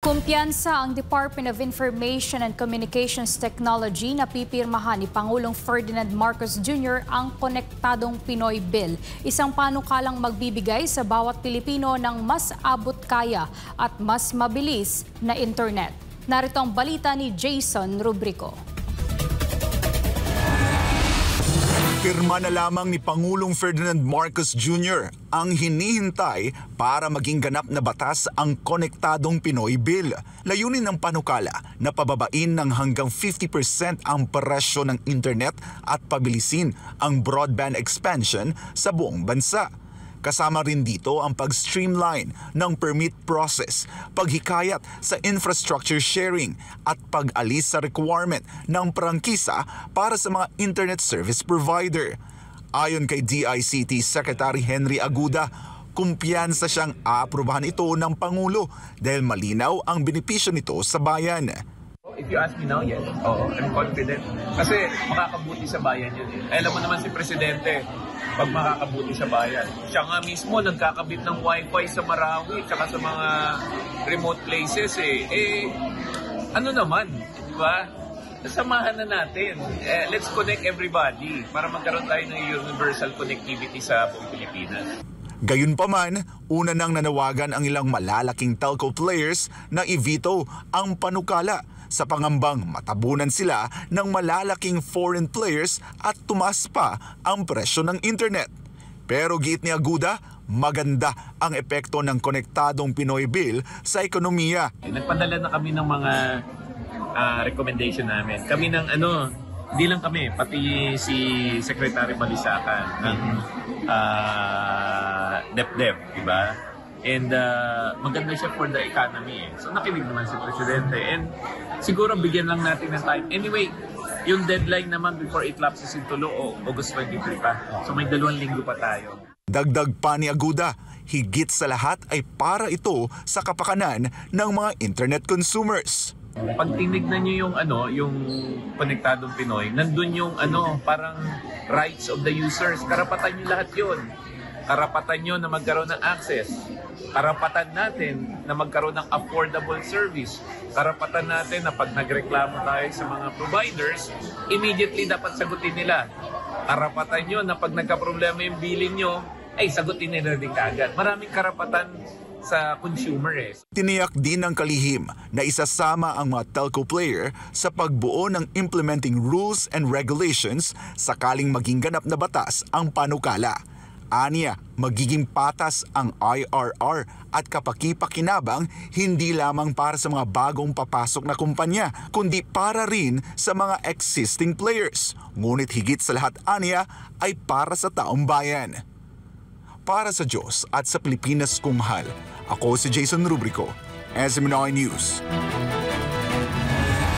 Kumpiyansa ang Department of Information and Communications Technology na pipirmahan ni Pangulong Ferdinand Marcos Jr. ang Konektadong Pinoy Bill. Isang panukalang magbibigay sa bawat Pilipino ng mas abot kaya at mas mabilis na internet. Narito ang balita ni Jason Rubrico. Pirma na lamang ni Pangulong Ferdinand Marcos Jr. ang hinihintay para maging ganap na batas ang Konektadong Pinoy Bill. Layunin ng panukala na pababain ng hanggang 50% ang presyo ng internet at pabilisin ang broadband expansion sa buong bansa. Kasama rin dito ang pag-streamline ng permit process, paghikayat sa infrastructure sharing at pag-alis sa requirement ng prangkisa para sa mga internet service provider. Ayon kay DICT Secretary Henry Aguda, kumpiyansa siyang aaprubahan ito ng Pangulo dahil malinaw ang benepisyo nito sa bayan. If you ask me now, yes. I'm confident. Kasi makakabuti sa bayan yun. Alam mo naman si Presidente, pag makakabuti sa bayan. Siya nga mismo nagkakabit ng wifi sa Marawi at sa mga remote places. Ano naman, di ba? Samahan na natin. Let's connect everybody para magkaroon tayo ng universal connectivity sa buong Pilipinas. Gayunpaman, una nang nanawagan ang ilang malalaking telco players na i-veto ang panukala sa pangambang matabunan sila ng malalaking foreign players at tumaas pa ang presyo ng internet. Pero giit ni Aguda, maganda ang epekto ng Konektadong Pinoy Bill sa ekonomiya. Nagpadala na kami ng mga recommendation namin. Kami ng hindi lang kami, pati si Secretary Balisacan ng DepDep, di ba? And maganda siya for the economy. So nakinig naman si Presidente. And siguro bigyan lang natin ng time. Anyway, yung deadline naman before it lapses into law, August 23 pa. So may 2 linggo pa tayo. Dagdag pa ni Aguda, higit sa lahat ay para ito sa kapakanan ng mga internet consumers. Pag tinignan niyo yung Konektadong Pinoy, nandun yung parang rights of the users. Karapatan niyo lahat yun. Karapatan nyo na magkaroon ng access. Karapatan natin na magkaroon ng affordable service. Karapatan natin na pag nagreklamo tayo sa mga providers, immediately dapat sagutin nila. Karapatan nyo na pag nagka-problema yung billing nyo, ay sagutin nila din kaagad. Maraming karapatan sa consumer . Tiniyak din ng kalihim na isasama ang mga telco player sa pagbuo ng implementing rules and regulations sakaling maging ganap na batas ang panukala. Aniya, magiging patas ang IRR at kapaki-pakinabang hindi lamang para sa mga bagong papasok na kumpanya, kundi para rin sa mga existing players. Ngunit higit sa lahat, aniya, ay para sa taong bayan. Para sa Diyos at sa Pilipinas kung mahal, ako si Jason Rubrico, SMNI News.